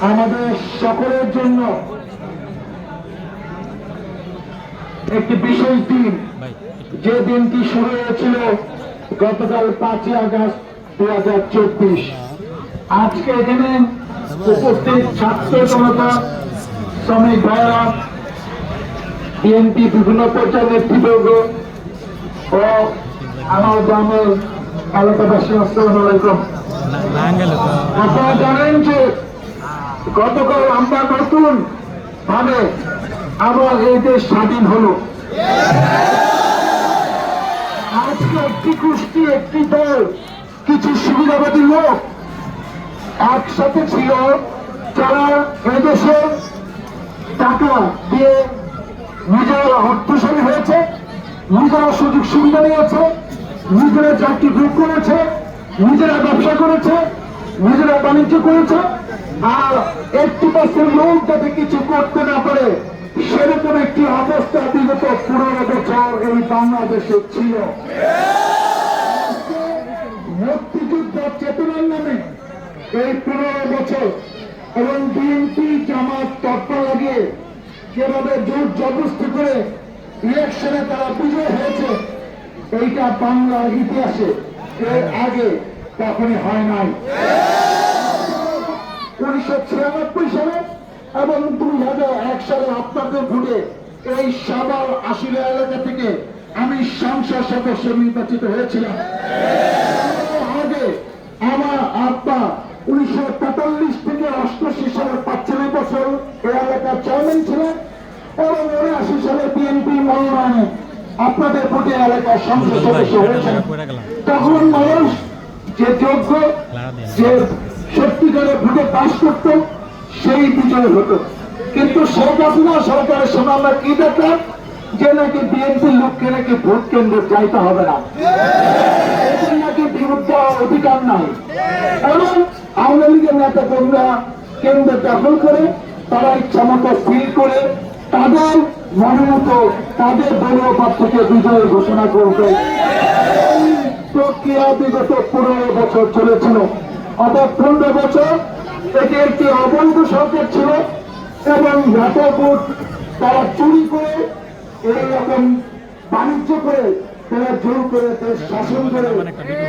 আমাদের সকলের জন্য একটি বিশেষ দিন, যে দিনটি শুরু হয়েছিল গতকাল 5ই আগস্ট 2024। আজকে এখানে উপস্থিত ছাত্র জনতা, শ্রমিক ভাইরা, বিএনপি বিভিন্ন পর্যায়ের নেতৃবর্গ ও আমার গ্রামের এলাকাবাসী, আসসালামু আলাইকুম। আপনারা জানেন যে গতকাল আমরা নতুন ভাবে আবার এই দেশ স্বাধীন হলো। আজকে একটি গোষ্ঠী, একটি দল, কিছু সুবিধাবাদী লোক একসাথে ছিল, যারা এদেশে টাকা দিয়ে নিজেরা অর্থশালী হয়েছে, নিজেরা সুযোগ সুবিধা নিয়েছে, নিজেরা চাকরি ভোগ করেছে, নিজেরা ব্যবসা করেছে, নিজেরা বাণিজ্য করেছে। আর 80% লোক যাতে কিছু করতে না পারে, সেরকম একটি অবস্থা বিগত 15 বছর এই বাংলাদেশে ছিল। মুক্তিযুদ্ধ চেতনার নামে এই 15 বছর এবং বিএনপি জামাত তৎপর লাগিয়ে যেভাবে জোর জবরদস্তি করে ইলেকশনে তারা বিজয় হয়েছে, এইটা বাংলার ইতিহাসে এর আগে কখনই হয় নাই। 1996 সালে এবং 2001 সালে আপনাদের ভোটে এই সাভার আশুলিয়া এলাকা থেকে আমি সংসদ সদস্য নির্বাচিত হয়েছিলাম। আগে আমার আব্বা 1943 থেকে 88 সালের 45 বছর এই এলাকার চেয়ারম্যান ছিলেন এবং 79 সালে বিএনপি মনোনয়নে আপনাদের ভোটে এলাকার সংসদ সদস্য হয়েছেন। তখন মানুষ যে যোগ্য, যে সত্যিকারের ভোটে পাশ করত, সেই বিজয় হতো। কিন্তু শেখ হাসিনা সরকারের সময় আমরা কি দেখলাম, যে নাকি বিএনপির লোককে নাকি ভোট কেন্দ্রে যাইতে হবে না, এদের নাকি বিরোধ দেওয়ার অধিকার নাই। এবং আওয়ামী লীগের নেতা কর্মীরা কেন্দ্র দখল করে তারা ইচ্ছা মতো ফিল করে তাদের মনোমতো তাদের দলীয় প্রার্থীকে বিজয় ঘোষণা করবে। প্রক্রিয়া বিগত 15 বছর চলেছিল। অর্থাৎ 15 বছর এটি একটি অবৈধ সরকার ছিল এবং ভোট তারা চুরি করে, এইরকম বাণিজ্য করে, তারা জোর করে দেশ শাসন করে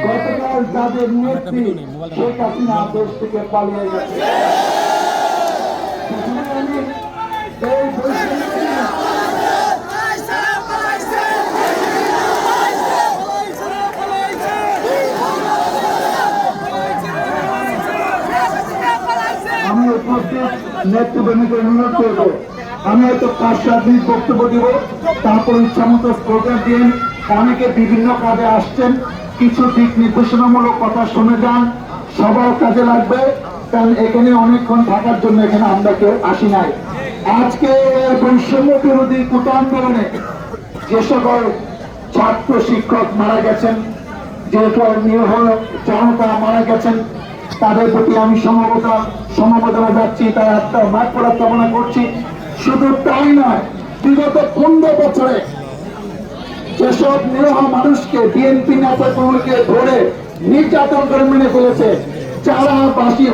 গতকাল যাদের নেত্রী শেখ হাসিনা দেশ থেকে পালিয়ে গেছে। আমি উপস্থিত নেতৃবৃন্দকে অনুরোধ করবো, আমি হয়তো 5-7 মিনিট বক্তব্য দিব, তারপর ইচ্ছা মতো স্লোগান দিন। অনেকে বিভিন্ন কাজে আসছেন, কিছু দিক নির্দেশনামূলক কথা শুনে যান, সবার কাজে লাগবে। কারণ এখানে অনেকক্ষণ থাকার জন্য এখানে আমরা কেউ আসি নাই। আজকে বৈষম্য বিরোধী কোটা আন্দোলনে যে সকল ছাত্র শিক্ষক মারা গেছেন, যে সকল নিরীহ জনতা মারা গেছেন, তাদের প্রতি আমি সমবেদনা যাচ্ছি, তার আত্মার মাগফিরাত কামনা করছি। শুধু তাই নয়, বিগত 15 বছরে যেসব নিরীহ মানুষকে বিএনপি নেতাকর্মীকে ধরে নির্যাতন করে মেনে ফেলেছে, যারা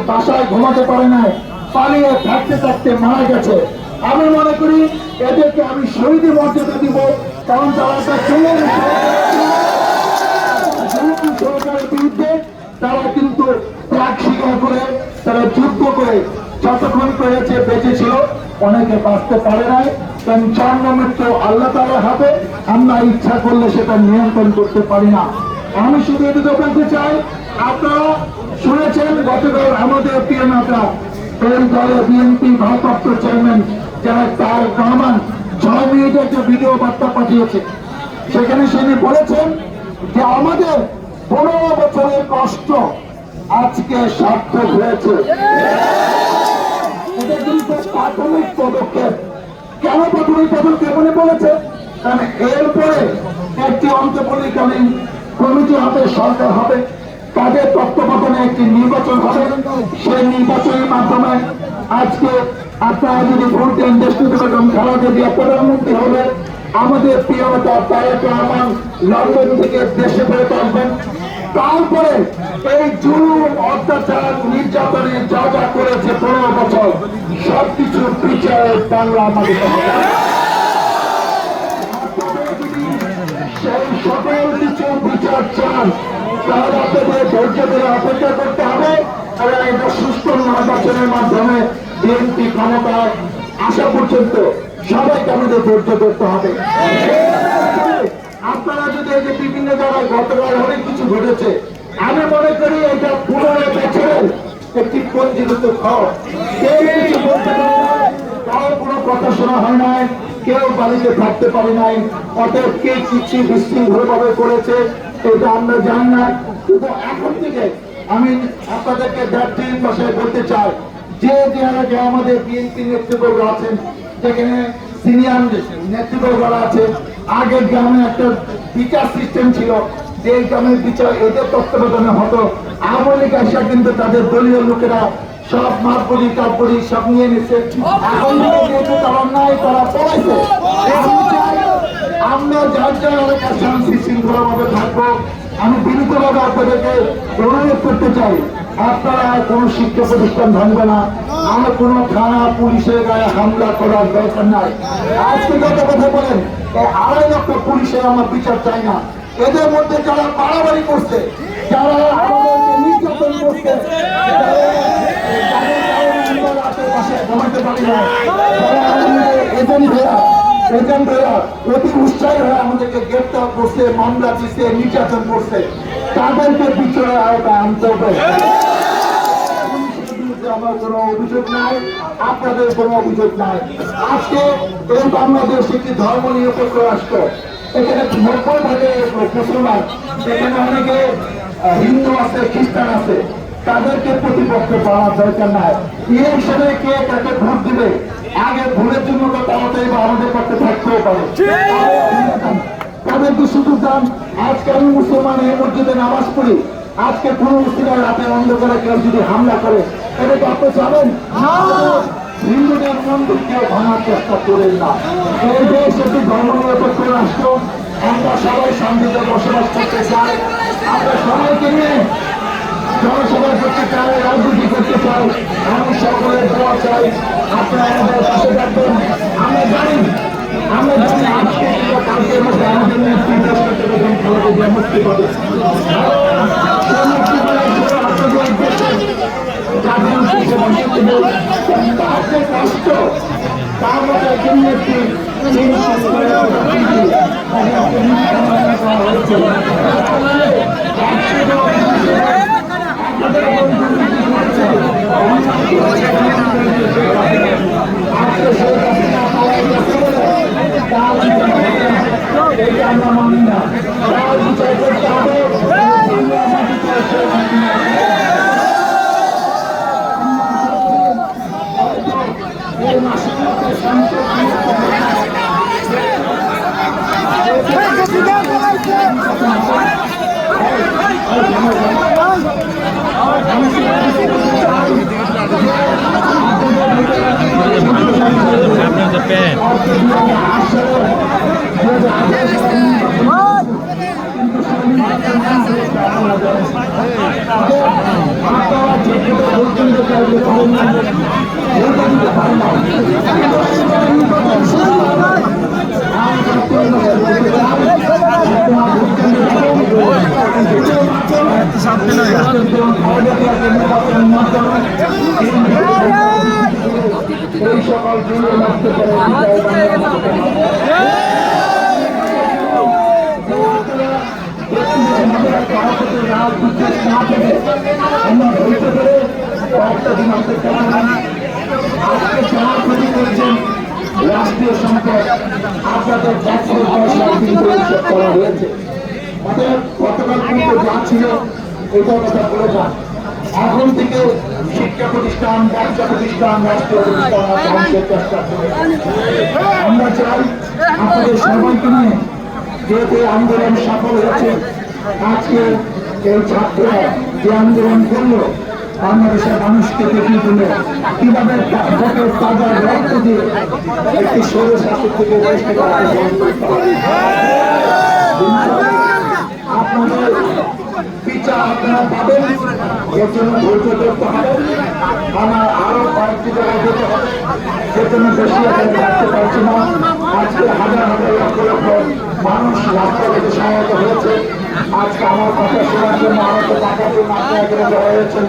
বাসায় ঘুমাতে পারে নাই, পালিয়ে থাকতে থাকতে মারা গেছে, আমি মনে করি এদেরকে আমি শহীদের মর্যাদা দিব। কারণ তারা সরকারের বিরুদ্ধে তারা কিন্তু ত্যাগ স্বীকার করে, তারা যুদ্ধ করে যতক্ষণ পেরেছে বেঁচে ছিল, অনেকে বাঁচতে পারে নাই। কারণ জন্ম মৃত্যু আল্লাহ তাআলার হাতে, আমরা ইচ্ছা করলে সেটা নিয়ন্ত্রণ করতে পারি না। আমি শুধু এটুকু বলতে চাই, আপনারা শুনেছেন গতকাল আমাদের প্রিয় নেতা এই দলের বিএনপি ভারপ্রাপ্ত চেয়ারম্যান যারা তারেক রহমান 6 মিনিটের একটা ভিডিও বার্তা পাঠিয়েছে, সেখানে তিনি বলেছেন যে আমাদের 15 বছরের কষ্ট আজকে সার্থক হয়েছে। এটা কিন্তু প্রাথমিক পদক্ষেপ। কেন প্রাথমিক পদক্ষেপ মনে বলেছে? কারণ এরপরে একটি অন্তর্বর্তীকালীন কমিটি হাতে সরকার হবে, তাদের তত্ত্বাবধানে একটি নির্বাচন হবে। সেই নির্বাচনের মাধ্যমে আজকে আপনারা যদি ভোট দেন, দেশটিতে খালেদা জিয়া প্রধানমন্ত্রী হবে, আমাদের প্রিয় নেতা তারেক রহমান লন্ডন থেকে দেশে ফেরত আসবেন। তারপরে এই জুলুম, অত্যাচার, নির্যাতনে যা যা করেছে 15 বছর, বিচার বাংলা মাটিতে হবে। সেই সকল কিছু বিচার চান তাহলে আপনাদের ধৈর্য ধরে অপেক্ষা করতে হবে এবং এটা সুষ্ঠু নির্বাচনের মাধ্যমে বিএনপি ক্ষমতায় আসা পর্যন্ত সবাইকে আমাদের ধৈর্য ধরতে হবে। আপনারা যদি এই যে বিভিন্ন জায়গায় গতকাল অনেক কিছু ঘটেছে, আমি মনে করি এটা 15 বছরের একটি পঞ্জীকৃত খবর। কেউ কিছু বলতে পারে না, কারো কোনো কথা শোনা হয় নাই, কেউ বাড়িতে থাকতে পারে নাই, অতএব কে কিছু বিশৃঙ্খল ভাবে করেছে এটা আমরা জানি না। কিন্তু এখন থেকে আমি আপনাদেরকে ব্যক্তির ভাষায় বলতে চাই, যে যে আমাদের বিএনপি নেতৃবর্গ আছেন, যেখানে সিনিয়র নেতৃবর্গরা আছে, আগের গ্রামে একটা বিচার সিস্টেম ছিল, যে গ্রামের বিচার এদের তত্ত্বাবধানে হতো। আওয়ামী লীগ আসা কিন্তু তাদের দলীয় লোকেরা সব মারপড়ি কাপড়ি সব নিয়ে নিচ্ছে। এখন যেহেতু তারা নাই, তারা পড়াইছে। আমরা যার যার এলাকার শান্তি শৃঙ্খলা ভাবে থাকবো। আমি বিনীতভাবে আপনাদেরকে অনুরোধ করতে চাই, আপনারা কোন শিক্ষা প্রতিষ্ঠান ভাঙবে না, আমরা কোন থানা পুলিশের গায়ে হামলা করার দরকার নাই। আজকে যত কথা বলেন, 2.5 লক্ষ পুলিশের আমার বিচার চাই না। এদের মধ্যে যারা বাড়াবাড়ি করছে, যারা আমাদেরকে নির্যাতন করছে, ঘুমাতে পারি না, এজেন্টরা অতি উৎসাহী হয়ে আমাদেরকে গ্রেপ্তার করছে, মামলা দিচ্ছে, নির্যাতন করছে, তাদেরকে বিচারের আওতায় আনতে হবে। আমার কোনো অভিযোগ নাই, আপনাদের কোনো অভিযোগ নাই। আজকে এই বাংলাদেশ একটি ধর্ম নিরপেক্ষ রাষ্ট্র। এখানে 90% মুসলমান, এখানে অনেকে হিন্দু আছে, খ্রিস্টান আছে, তাদেরকে প্রতিপক্ষ পাওয়ার দরকার নাই। ইলেকশনে কে কাকে ভোট দিবে, আগে ভোটের জন্য তাড়াতাড়ি বা আমাদের পক্ষে থাকতেও পারে, তাদেরকে সুযোগ দেন। আজকে আমি মুসলমান এই মসজিদে নামাজ পড়ি, আজকে কোন মুসলিমের রাতে অন্ধকারে কেউ যদি হামলা করে, এটা তো আপনি চাবেন? হিন্দুদের মন্দির কেউ ভাঙার চেষ্টা করেন না। এই দেশ একটি ধর্মনিরপেক্ষ রাষ্ট্র, আমরা সবাই শান্তিতে বসবাস করতে চাই। আমরা সবাইকে নিয়ে জনসভা করতে চাই, রাজনীতি করতে চাই। আমি সকলের দোয়া চাই, আপনারা আমাদের পাশে থাকবেন। আমরা জানি আজকে কিংবা কালকের মধ্যে আমাদের নেতৃত্ব মুক্তি পাবে। আপনাদের কষ্ট তার মধ্যে একজন নেত্রী আমরা মানি না, বিচার করতে হবে। এই সকল দিনে লাগতে পারে আমরা ধৈর্য করে কয়েকটা দিন অপেক্ষা করলাম। আজকে যারা ক্ষতি করেছেন রাষ্ট্রীয় সম্পদ আপনাদের ট্যাক্সের পয়সা কিন্তু করা হয়েছে। অতএব গতকাল কিন্তু যা ছিল ওইটার কথা বলে যান। এখন থেকে শিক্ষা প্রতিষ্ঠান, ব্যবসা প্রতিষ্ঠান, রাষ্ট্রীয় প্রতিষ্ঠান ধ্বংসের চেষ্টা করে। আমরা চাই আপনাদের সবাইকে নিয়ে, যেহেতু আন্দোলন সফল হয়েছে, আজকে এই ছাত্ররা যে আন্দোলন করলো, বাংলাদেশের মানুষকে দেখিয়ে দিল কিভাবে ভোটের তাজা রক্ত দিয়ে একটি সৌর শাসক থেকে আপনাদের বিচার আপনারা পাবেন। এর জন্য ধৈর্য ধরতে হবে। আমার আরো কয়েকটি জায়গায় যেতে হবে। সময়ের জন্য বেশি এখানে রাখতে পারছি না। আজকে হাজার হাজার লক্ষ লক্ষ মানুষ রাস্তাঘাটে সমাবেত হয়েছে। আজকে আমার কথা শোনার জন্য আমাকে টাকার জন্য আপনারা এখানে জড়ো হয়েছেন।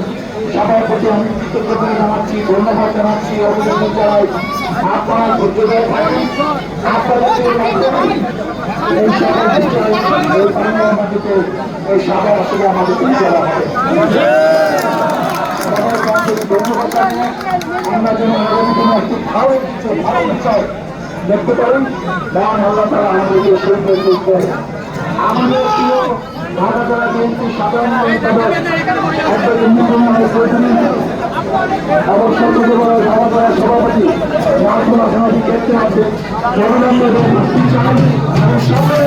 সবার প্রতি আমি কৃতজ্ঞতা জানাচ্ছি, ধন্যবাদ জানাচ্ছি, অভিনন্দন জানাই। আপনারা ধৈর্য ধরে থাকেন। আপনাদেরকে এই সবার মাটিতে এই সবার আসলে আমাদের পরিচালনা হবে। ধন্যবাদ জানিয়ে আমরা যেন আগামী দিনে একটি ভালো বিচার দেখতে পারি। মহান আল্লাহ তাআলা আমাদেরকে সুন্দর করতে আমাদের প্রিয় ঢাকা জেলা বিএনপি সাধারণ সম্পাদক এবং সত্যজীবনের ঢাকা জেলার সভাপতি মাহমুদ হাসান দেখতে আছে অভিনন্দন এবং সকলে